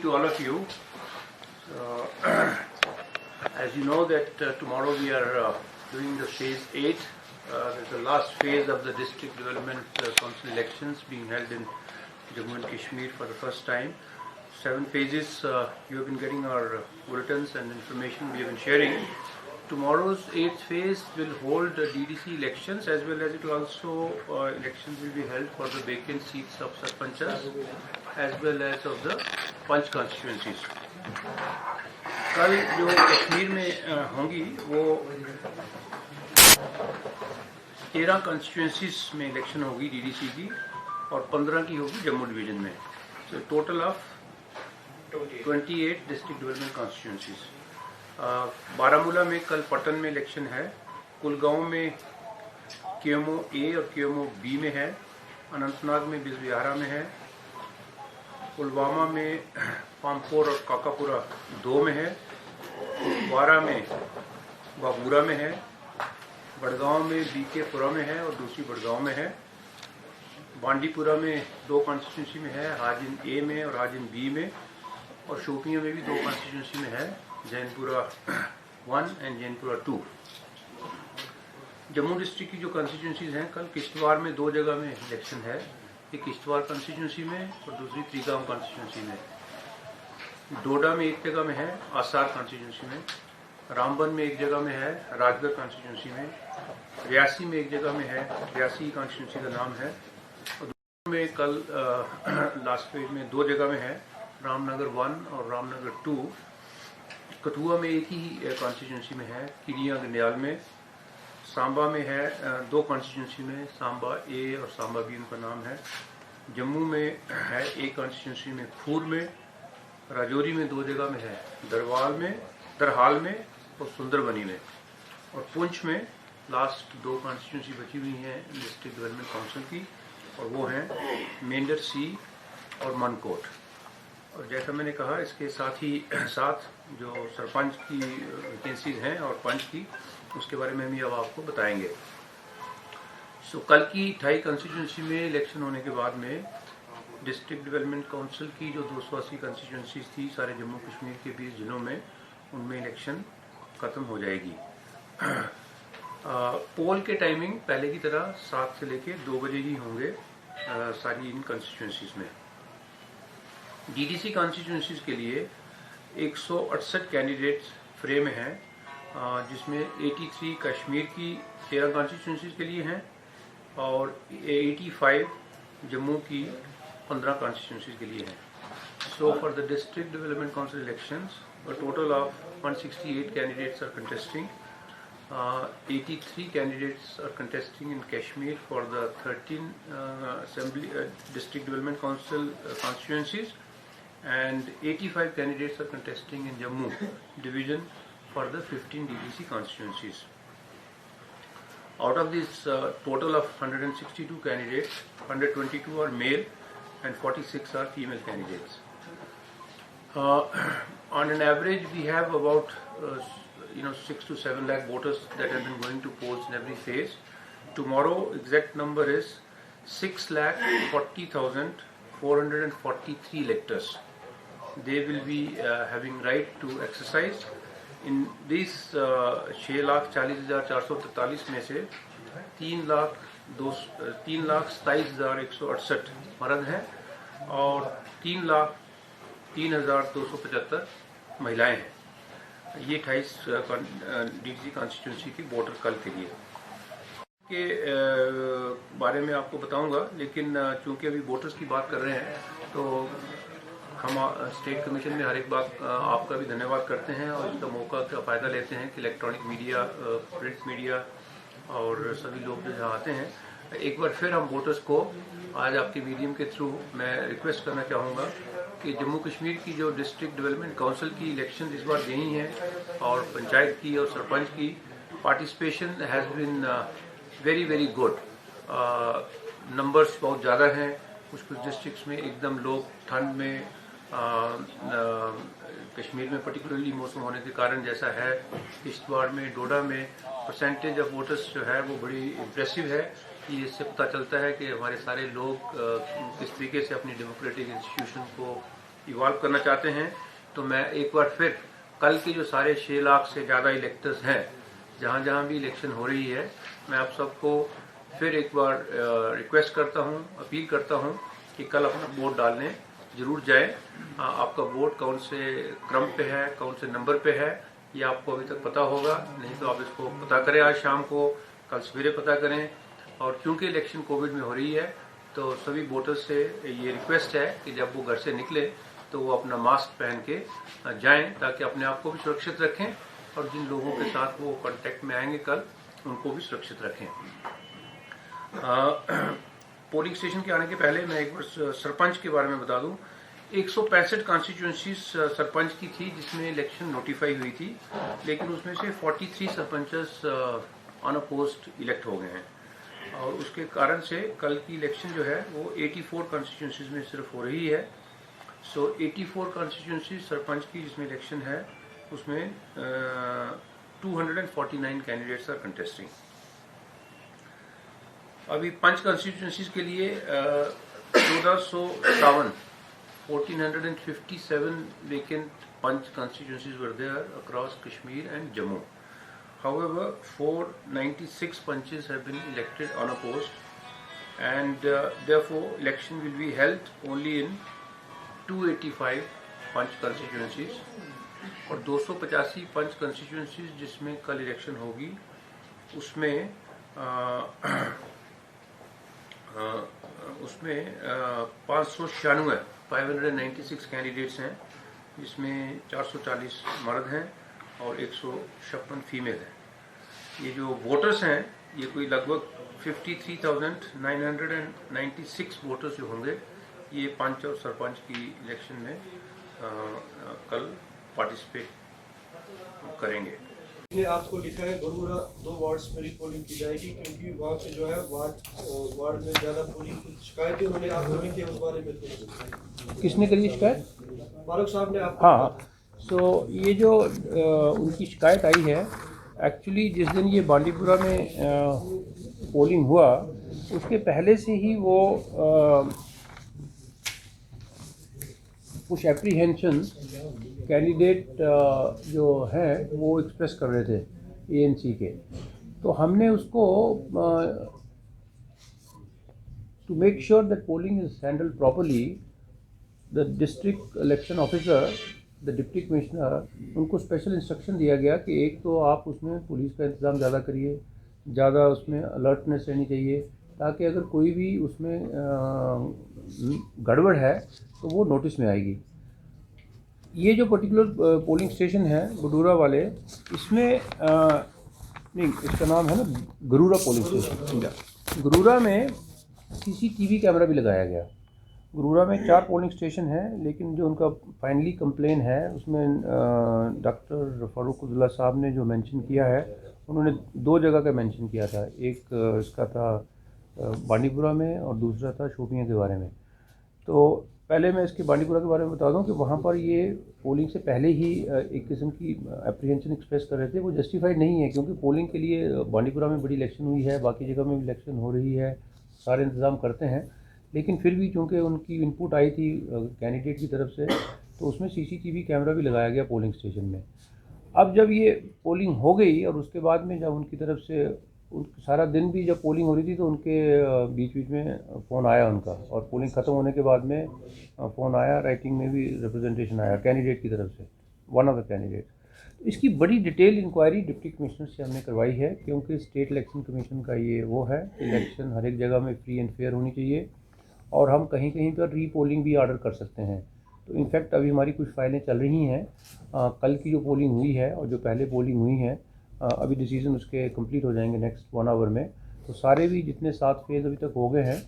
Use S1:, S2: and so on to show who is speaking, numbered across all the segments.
S1: to all of you. As you know that tomorrow we are doing the phase 8. There's the last phase of the District Development Council elections being held in Jammu and Kashmir for the first time. 7 phases. You have been getting our bulletins and information we have been sharing. Tomorrow's 8th phase will hold DDC elections, as well as it will also elections will be held for the vacant seats of Sarpanchas as well as of the Panch constituencies. कल जो कश्मीर में होंगी वो 13 constituencies में election होगी DDC की और 15 की होगी जम्मू डिवीजन में. So total of 28 district development constituencies. Baramulla में कल पटन में इलेक्शन है. कुलगांव में केएमओ ए और केएमओ बी में है. अनंतनाग में बिजबिहारा में है. पुलवामा में पामपोर और काकापुरा 2 में है. कुपवारा में बागूरा में है. बड़गांव में बीकेपुरा में है और दूसरी बड़गांव में है. बांडीपुरा में 2 कॉन्स्टिट्यूंसी में है, हाजिन ए में और हाजिन बी में. और शोपियां में भी 2 कॉन्स्टिट्यूंसी में है, जैनपुरा 1 एंड जैनपुरा 2. जम्मू डिस्ट्रिक्ट की जो कॉन्स्टिट्यूंसीज हैं, कल किश्तवाड़ में 2 जगह में इलेक्शन है. एक किश्तवाड़ कॉन्स्टिट्यूंसी में और दूसरी त्रिगाम कॉन्स्टिट्यूंसी में. डोडा में 1 जगह में है, आसार कॉन्स्टिट्यूंसी में. रामबन में 1 जगह में है, राजगढ़ कॉन्स्टिट्यूंसी में. रियासी में 1 जगह में है, रियासी कॉन्स्टिट्यूंसी का नाम है. और में कल लास्ट फेज में 2 जगह में है, रामनगर 1 और रामनगर 2. कठुआ में एक ही कॉन्स्टिट्यूंसी में है, किरिया गंडियाल में. सांबा में है 2 कॉन्स्टिट्यूंसी में, सांबा ए और सांबा बी उनका नाम है. जम्मू में है 1 कॉन्स्टिट्यूंसी में, खूर में. राजौरी में 2 जगह में है, दरहाल में और सुंदरबनी में. और पुंछ में लास्ट 2 कॉन्स्टिट्यूंसी बची हुई हैं डिस्ट्रिक्ट डेवलपमेंट काउंसिल की, और वो हैं मेंढर सी और मनकोट. और जैसा मैंने कहा, इसके साथ जो सरपंच की वैकेंसीज हैं और पंच की, उसके बारे में भी अब आपको बताएंगे. सो कल की 28 कॉन्स्टिट्यूंसी में इलेक्शन होने के बाद में डिस्ट्रिक्ट डेवलपमेंट काउंसिल की जो 280 कॉन्स्टिट्यूंसीज थी सारे जम्मू कश्मीर के 20 जिलों में, उनमें इलेक्शन खत्म हो जाएगी. पोल के टाइमिंग पहले की तरह 7 से लेके 2 बजे ही होंगे सारी इन कॉन्स्टिट्यूंसीज में. डीडीसी कॉन्स्टिट्यूंसीज के लिए 168 कैंडिडेट्स फ्रेम में हैं, जिसमें 83 कश्मीर की 13 कॉन्स्टिट्यूंसीज के लिए हैं और 85 जम्मू की 15 कॉन्स्टिट्यूंसीज के लिए हैं. So for the district development council elections a total of 168 candidates are contesting. 83 candidates are contesting in Kashmir for the 13 Assembly District Development Council constituencies, and 85 candidates are contesting in Jammu division for the 15 DDC constituencies. Out of this total of 162 candidates, 122 are male and 46 are female candidates. On an average, we have about 6 to 7 lakh voters that have been going to polls in every phase. Tomorrow, exact number is 6,40,443 electors. They will be having right to exercise. In these 6,40,443 में से 3,27,168 मर्द हैं और 3,03,275 महिलाएं हैं. ये 28 DDC constituency की voter कल के लिए के बारे में आपको बताऊंगा, लेकिन चूंकि अभी वोटर्स की बात कर रहे हैं तो हम स्टेट कमीशन में हर एक बात आपका भी धन्यवाद करते हैं और इसका मौका का फ़ायदा लेते हैं कि इलेक्ट्रॉनिक मीडिया, प्रिंट मीडिया और सभी लोग जो यहाँ आते हैं. एक बार फिर हम वोटर्स को आज आपके मीडियम के थ्रू मैं रिक्वेस्ट करना चाहूँगा कि जम्मू कश्मीर की जो डिस्ट्रिक्ट डेवलपमेंट काउंसिल की इलेक्शन इस बार यही हैं और पंचायत की और सरपंच की participation has been very very good. Numbers बहुत ज़्यादा हैं. कुछ डिस्ट्रिक्ट्स में एकदम लोग ठंड में कश्मीर में पर्टिकुलरली मौसम होने के कारण जैसा है, किश्तवाड़ में, डोडा में परसेंटेज ऑफ वोटर्स जो है वो बड़ी इम्प्रेसिव है. ये इससे पता चलता है कि हमारे सारे लोग किस तरीके से अपनी डेमोक्रेटिक इंस्टीट्यूशन को इवॉल्व करना चाहते हैं, तो मैं एक बार फिर कल के जो सारे 6 लाख से ज़्यादा इलेक्टर्स हैं, जहाँ जहाँ भी इलेक्शन हो रही है, मैं आप सबको फिर एक बार रिक्वेस्ट करता हूँ, अपील करता हूँ कि कल अपना वोट डालने जरूर जाए। आपका वोट कौन से क्रम पे है, कौन से नंबर पे है, ये आपको अभी तक पता होगा, नहीं तो आप इसको पता करें आज शाम को, कल सवेरे पता करें। और क्योंकि इलेक्शन कोविड में हो रही है, तो सभी वोटर्स से ये रिक्वेस्ट है कि जब वो घर से निकले तो वो अपना मास्क पहन के जाएं, ताकि अपने आप को भी सुरक्षित रखें और जिन लोगों के साथ वो कांटेक्ट में आएंगे कल, उनको भी सुरक्षित रखें। पोलिंग स्टेशन के आने के पहले मैं एक बार सरपंच के बारे में बता दूं। 165 कॉन्स्टिट्यूंसीज सरपंच की थी जिसमें इलेक्शन नोटिफाई हुई थी, लेकिन उसमें से 43 सरपंचेस अनअपोज्ड इलेक्ट हो गए हैं, और उसके कारण से कल की इलेक्शन जो है वो 84 कॉन्स्टिट्यूंसीज में सिर्फ हो रही है। सो 84 कॉन्स्टिट्यूंसीज सरपंच की जिसमें इलेक्शन है, उसमें 249 कैंडिडेट्स आर कंटेस्टिंग। अभी 5 कॉन्स्टिट्यूंसीज के लिए 1457 vacant Panch constituencies were there across Kashmir and Jammu. However, 496 Panches have been elected unopposed, and therefore election will be held only in 285 Panch constituencies, और 285 Panch constituencies जिसमें कल election होगी, उसमें 596 candidates हैं, जिसमें 440 मर्द हैं और 156 फीमेल हैं। ये जो वोटर्स हैं, ये कोई लगभग 53,996 वोटर्स जो होंगे, ये पंच और सरपंच की इलेक्शन में कल पार्टिसिपेट करेंगे।
S2: ने आपको लिखा है गरुड़ा 2 वार्ड्स में रीपोलिंग की जाएगी, क्योंकि वहाँ से जो है वार्ड में ज़्यादा पोलिंग की शिकायतें उन्होंने आपको लिखी है, उस बारे में
S1: किसने करी शिकायत?
S2: फारूक साहब ने आपको।
S1: हाँ, सो ये जो उनकी शिकायत आई है, एक्चुअली जिस दिन ये बांडीपुरा में पोलिंग हुआ, उसके पहले से ही वो कुछ एप्रीहेंशन कैंडिडेट जो हैं वो एक्सप्रेस कर रहे थे ANC के, तो हमने उसको to make sure that polling is handled properly, the district election officer, the deputy commissioner, उनको स्पेशल इंस्ट्रक्शन दिया गया कि एक तो आप उसमें पुलिस का इंतज़ाम ज़्यादा करिए, ज़्यादा उसमें अलर्टनेस रहनी चाहिए, ताकि अगर कोई भी उसमें गड़बड़ है तो वो नोटिस में आएगी। ये जो पर्टिकुलर पोलिंग स्टेशन है बडूरा वाले, इसमें नहीं, इसका नाम है ना गरुड़ा पोलिंग स्टेशन। गरुड़ा में CCTV कैमरा भी लगाया गया। गरुड़ा में 4 पोलिंग स्टेशन हैं, लेकिन जो उनका फाइनली कंप्लेन है उसमें डॉक्टर फारूक अब्दुल्ला साहब ने जो मेंशन किया है, उन्होंने 2 जगह का मेंशन किया था। एक इसका था बांडीपुरा में और दूसरा था शोपियां के बारे में। तो पहले मैं इसके बांडीपुरा के बारे में बता दूं कि वहाँ पर ये पोलिंग से पहले ही एक किस्म की एप्रीहेंशन एक्सप्रेस कर रहे थे। वो जस्टिफाइड नहीं है, क्योंकि पोलिंग के लिए बांडीपुरा में बड़ी इलेक्शन हुई है, बाकी जगह में भी इलेक्शन हो रही है, सारे इंतज़ाम करते हैं, लेकिन फिर भी चूँकि उनकी इनपुट आई थी कैंडिडेट की तरफ से, तो उसमें CCTV कैमरा भी लगाया गया पोलिंग स्टेशन में। अब जब ये पोलिंग हो गई और उसके बाद में जब उनकी तरफ से सारा दिन भी जब पोलिंग हो रही थी, तो उनके बीच बीच में फ़ोन आया उनका, और पोलिंग ख़त्म होने के बाद में फ़ोन आया, राइटिंग में भी रिप्रेजेंटेशन आया कैंडिडेट की तरफ से, वन ऑफ द कैंडिडेट। इसकी बड़ी डिटेल इंक्वायरी डिप्टी कमिश्नर से हमने करवाई है, क्योंकि स्टेट इलेक्शन कमीशन का ये वो है, इलेक्शन हर एक जगह में फ्री एंड फेयर होनी चाहिए, और हम कहीं कहीं पर रीपोलिंग भी ऑर्डर कर सकते हैं। तो इनफैक्ट अभी हमारी कुछ फाइलें चल रही हैं। कल की जो पोलिंग हुई है और जो पहले पोलिंग हुई हैं, अभी डिसीजन उसके कंप्लीट हो जाएंगे नेक्स्ट 1 आवर में। तो सारे भी जितने 7 फेज़ अभी तक हो गए हैं,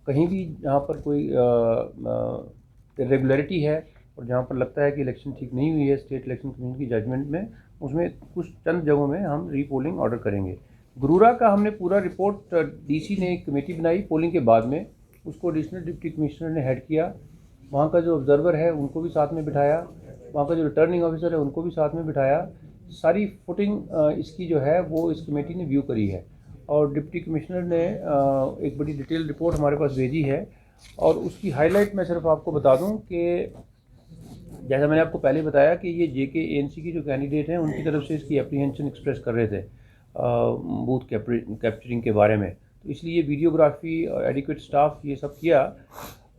S1: कहीं भी जहाँ पर कोई इरेगुलरिटी है और जहाँ पर लगता है कि इलेक्शन ठीक नहीं हुई है स्टेट इलेक्शन कमीशन की जजमेंट में, उसमें कुछ चंद जगहों में हम रीपोलिंग ऑर्डर करेंगे। गुरुरा का हमने पूरा रिपोर्ट, DC ने एक कमेटी बनाई पोलिंग के बाद में, उसको एडिशनल डिप्टी कमिश्नर ने हेड किया। वहाँ का जो ऑब्जर्वर है उनको भी साथ में बिठाया, वहाँ का जो रिटर्निंग ऑफिसर है उनको भी साथ में बिठाया। सारी फुटिंग इसकी जो है वो इस कमेटी ने व्यू करी है, और डिप्टी कमिश्नर ने एक बड़ी डिटेल रिपोर्ट हमारे पास भेजी है। और उसकी हाईलाइट मैं सिर्फ आपको बता दूं कि जैसा मैंने आपको पहले बताया कि ये जेके एएनसी की जो कैंडिडेट हैं उनकी तरफ से इसकी एप्रीहेंशन एक्सप्रेस कर रहे थे बूथ कैप्चरिंग के बारे में, तो इसलिए वीडियोग्राफी और एडिक्वेट स्टाफ ये सब किया।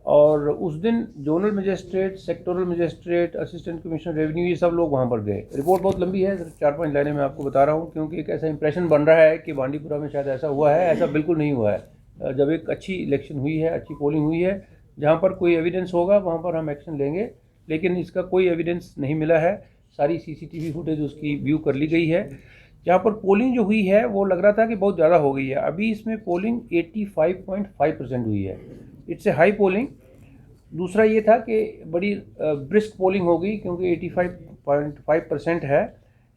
S1: और उस दिन zonal magistrate, sectoral magistrate, assistant commissioner revenue, ये सब लोग वहाँ पर गए। रिपोर्ट बहुत लंबी है, 4-5 लाइनें मैं आपको बता रहा हूँ, क्योंकि एक ऐसा इंप्रेशन बन रहा है कि बांडीपुरा में शायद ऐसा हुआ है। ऐसा बिल्कुल नहीं हुआ है। जब एक अच्छी इलेक्शन हुई है, अच्छी पोलिंग हुई है, जहाँ पर कोई एविडेंस होगा वहाँ पर हम एक्शन लेंगे, लेकिन इसका कोई एविडेंस नहीं मिला है। सारी सीसीटीवी फुटेज उसकी व्यू कर ली गई है। जहाँ पर पोलिंग जो हुई है वो लग रहा था कि बहुत ज़्यादा हो गई है, अभी इसमें पोलिंग 85.5% हुई है। It's a high polling. दूसरा ये था कि बड़ी ब्रिस्क पोलिंग हो गई, क्योंकि 85.5% है।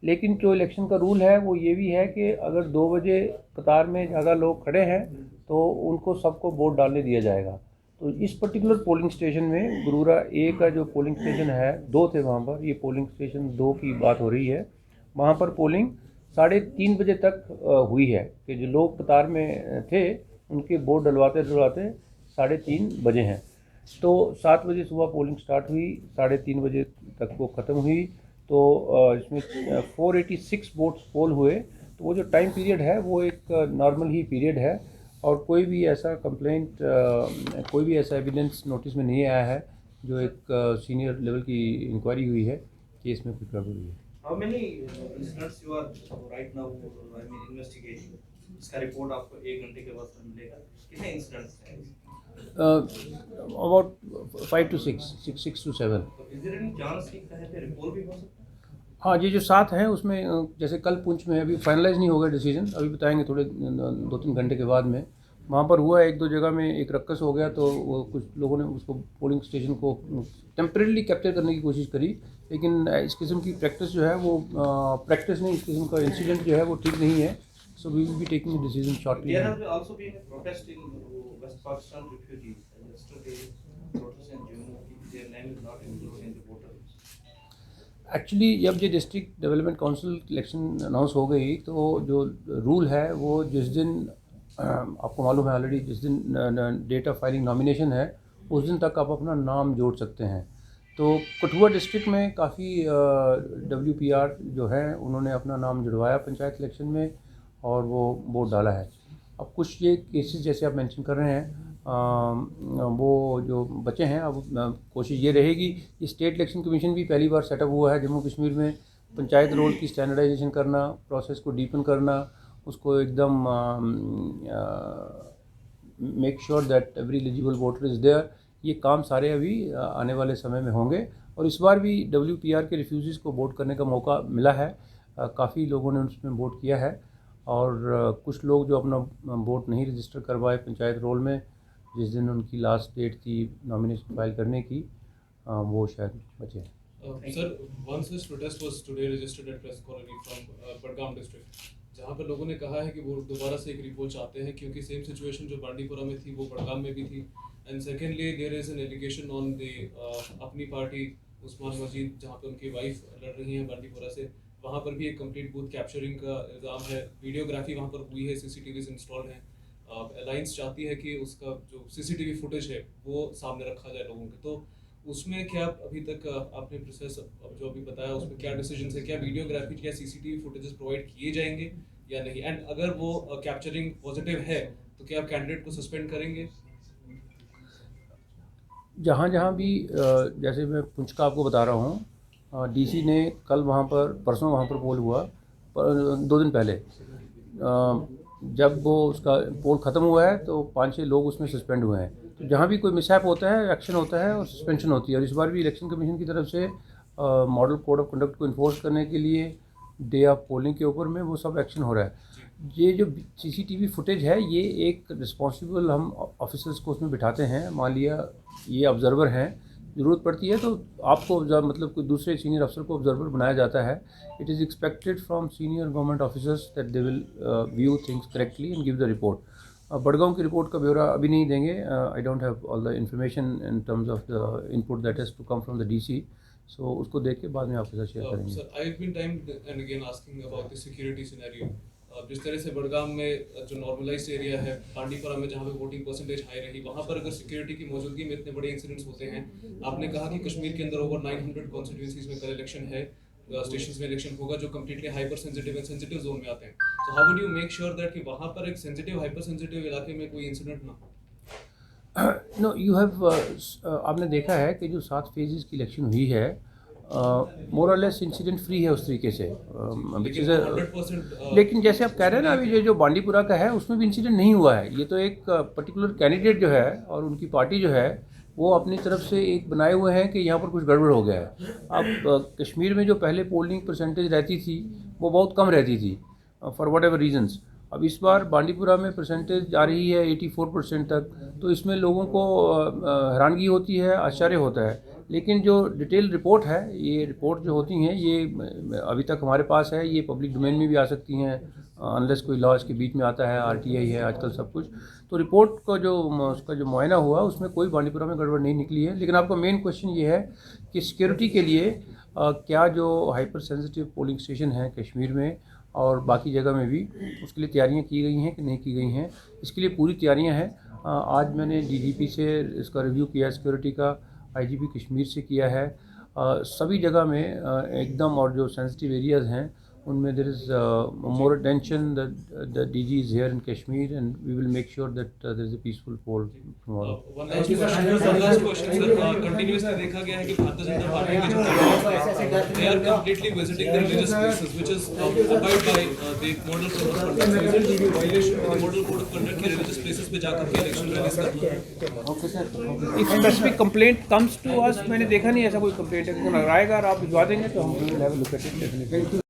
S1: लेकिन जो इलेक्शन का रूल है वो ये भी है कि अगर 2 बजे कतार में ज़्यादा लोग खड़े हैं तो उनको सबको वोट डालने दिया जाएगा। तो इस पर्टिकुलर पोलिंग स्टेशन में गुरुग्राम ए का जो पोलिंग स्टेशन है, 2 थे वहाँ पर, ये पोलिंग स्टेशन 2 की बात हो रही है। वहाँ पर पोलिंग 3:30 बजे तक हुई है कि जो लोग कतार में थे उनके वोट डलवाते 3:30 बजे हैं। तो 7 बजे सुबह पोलिंग स्टार्ट हुई, 3:30 बजे तक वो ख़त्म हुई। तो इसमें 486 वोट्स पोल हुए। तो वो जो टाइम पीरियड है वो एक नॉर्मल ही पीरियड है, और कोई भी ऐसा कंप्लेंट, कोई भी ऐसा एविडेंस नोटिस में नहीं आया है। जो एक सीनियर लेवल की इंक्वायरी हुई है कि इसमें कुछ गड़बड़ हुई है।
S2: How many incidents you are right now investigating? इसका रिपोर्ट आपको 1 घंटे के बाद मिलेगा। कितने इंसिडेंट्स हैं?
S1: About 5 to 6, 6 to 7।
S2: तो is there any chance कि कहीं पे रिपोर्ट भी हो सकता है?
S1: हाँ, ये जो 7 हैं उसमें जैसे कल पुंछ में अभी फाइनलाइज नहीं होगा डिसीजन, अभी बताएंगे थोड़े 2-3 घंटे के बाद में। वहाँ पर हुआ 1-2 जगह में एक रक्कस हो गया, तो वो कुछ लोगों ने उसको पोलिंग स्टेशन को टेम्परेली कैप्चर करने की कोशिश करी, लेकिन इस किस्म की प्रैक्टिस जो है वो प्रैक्टिस नहीं, इस किस्म का इंसिडेंट जो है वो ठीक नहीं है। So we will be taking decision shortly.
S2: There has also been a protest in West Pakistan refugees. Yesterday, protest in Jammu, their name is not included in the voter list.
S1: Actually जब ये district development council election announce हो गई, तो जो rule है वो जिस दिन आपको मालूम है ऑलरेडी, जिस दिन डेट ऑफ फाइलिंग नॉमिनेशन है उस दिन तक आप अपना नाम जोड़ सकते हैं। तो कठुआ डिस्ट्रिक्ट में काफ़ी WPR जो है उन्होंने अपना नाम जुड़वाया पंचायत इलेक्शन में, और वो वोट डाला है। अब कुछ ये केसेस जैसे आप मेंशन कर रहे हैं वो जो बचे हैं, अब कोशिश ये रहेगी कि स्टेट इलेक्शन कमीशन भी पहली बार सेटअप हुआ है जम्मू कश्मीर में। पंचायत रोल की स्टैंडर्डाइजेशन करना, प्रोसेस को डीपन करना, उसको एकदम make sure that every eligible voter is there, ये काम सारे अभी आने वाले समय में होंगे। और इस बार भी WPR के रिफ्यूजीज़ को वोट करने का मौका मिला है। काफ़ी लोगों ने उसमें वोट किया है, और कुछ लोग जो अपना वोट नहीं रजिस्टर करवाए पंचायत रोल में जिस दिन उनकी लास्ट डेट थी नॉमिनेशन फाइल करने की, वो शायद बचे हैं।
S3: Sir, once this protest was today registered at Press Colony from Budgam district, जहाँ पर लोगों ने कहा है कि वो दोबारा से एक रिपोर्ट चाहते हैं, क्योंकि सेम सिचुएशन जो बांडीपुरा में थी वो बडगाम में भी थी। And secondly there is an allegation on the अपनी पार्टी उस्मान मजीद, जहाँ पे उनकी वाइफ लड़ रही हैं बांडीपुरा से, वहाँ पर भी एक कंप्लीट बूथ कैप्चरिंग का इल्ज़ाम है। वीडियोग्राफी वहाँ पर हुई है, CCTVs इंस्टॉल्ड हैं। अलायंस चाहती है कि उसका जो CCTV फुटेज है वो सामने रखा जाए लोगों के। तो उसमें क्या अभी तक आपने प्रोसेस जो अभी बताया उसमें क्या डिसीजन है, क्या वीडियोग्राफी, क्या CCTV फुटेजेस प्रोवाइड किए जाएंगे या नहीं? एंड अगर वो कैप्चरिंग पॉजिटिव है तो क्या आप कैंडिडेट को सस्पेंड करेंगे?
S1: जहाँ जहाँ भी जैसे मैं पुंछ का आपको बता रहा हूँ, DC ने कल वहाँ पर, परसों वहाँ पर पोल हुआ, 2 दिन पहले जब वो उसका पोल ख़त्म हुआ है तो 5-6 लोग उसमें सस्पेंड हुए हैं। तो जहाँ भी कोई मिसहैप होता है एक्शन होता है और सस्पेंशन होती है। और इस बार भी इलेक्शन कमीशन की तरफ से मॉडल कोड ऑफ कंडक्ट को इन्फोर्स करने के लिए डे ऑफ पोलिंग के ऊपर में वो सब एक्शन हो रहा है। ये जो CCTV फुटेज है ये एक रिस्पॉन्सिबल हम ऑफिसर्स को उसमें बिठाते हैं। मान लिया ये ऑब्जर्वर हैं, ज़रूरत पड़ती है तो आपको मतलब कोई दूसरे सीनियर अफसर को ऑब्जर्वर बनाया जाता है। It is expected from senior government officers that they will view things correctly and give the report. Budgam की रिपोर्ट का ब्यौरा अभी नहीं देंगे। I don't have all the information in terms of the input that has to come from the DC। So उसको देख के बाद में आपके साथ शेयर करेंगे।
S3: Sir, I've been time and again asking about the security scenario. जिस तरह से बड़गाम में जो नॉर्मलाइज्ड एरिया है, बांडीपुरा में जहाँ पे वोटिंग परसेंटेज हाई रही, वहाँ पर अगर सिक्योरिटी की मौजूदगी में इतने बड़े इंसिडेंट्स होते हैं, आपने कहा कि कश्मीर के अंदर ओवर 900 कॉन्स्टिट्यूंसीज में कल इलेक्शन है, स्टेशंस में इलेक्शन होगा जो completely hyper sensitive and sensitive zone में आते हैं, तो how would you make sure that कि वहाँ पर एक सेंसिटिव हाइपर सेंसिटिव इलाके में कोई इंसिडेंट ना हो?
S1: नो यू हैव आपने देखा है कि जो 7 फेजेस की इलेक्शन हुई है मोर और लेस इंसिडेंट फ्री है उस तरीके से लेकिन जैसे आप कह रहे हैं ना अभी जो बांडीपुरा का है उसमें भी इंसिडेंट नहीं हुआ है। ये तो एक पर्टिकुलर कैंडिडेट जो है और उनकी पार्टी जो है वो अपनी तरफ से एक बनाए हुए हैं कि यहाँ पर कुछ गड़बड़ हो गया है। अब कश्मीर में जो पहले पोलिंग परसेंटेज रहती थी वो बहुत कम रहती थी फॉर वट एवर रीजन्स। अब इस बार बांडीपुरा में परसेंटेज आ रही है 84% तक, तो इसमें लोगों को हैरानगी होती है, आश्चर्य होता है। लेकिन जो डिटेल रिपोर्ट है, ये रिपोर्ट जो होती हैं ये अभी तक हमारे पास है, ये पब्लिक डोमेन में भी आ सकती हैं अनलेस कोई लॉ इसके बीच में आता है, RTI है आजकल सब कुछ। तो रिपोर्ट का जो उसका जो मुआयना हुआ उसमें कोई बांडीपुरा में गड़बड़ नहीं निकली है। लेकिन आपका मेन क्वेश्चन ये है कि सिक्योरिटी के लिए क्या जो हाइपर सेंसिटिव पोलिंग स्टेशन हैं कश्मीर में और बाकी जगह में भी उसके लिए तैयारियां की गई हैं कि नहीं की गई हैं। इसके लिए पूरी तैयारियां हैं। आज मैंने DGP से इसका रिव्यू किया, सिक्योरिटी का IGP कश्मीर से किया है। सभी जगह में एकदम और जो सेंसिटिव एरियाज़ हैं उनमें there is more attention the DG is here in Kashmir and we will make sure that there is a peaceful poll tomorrow.
S3: One last question, sir. Continuously देखा गया है कि भारतीय जनता पार्टी के जो candidates they are completely visiting the religious places, which is abide by the model code of conduct. So is it a violation of the model code of conduct कि religious places पे जाकर के election rallies करना?
S1: If specific complaint comes to us, मैंने देखा नहीं ऐसा कोई कंप्लेंट है। अगर आएगा और आप भिजवा देंगे तो हम will have a look at it definitely.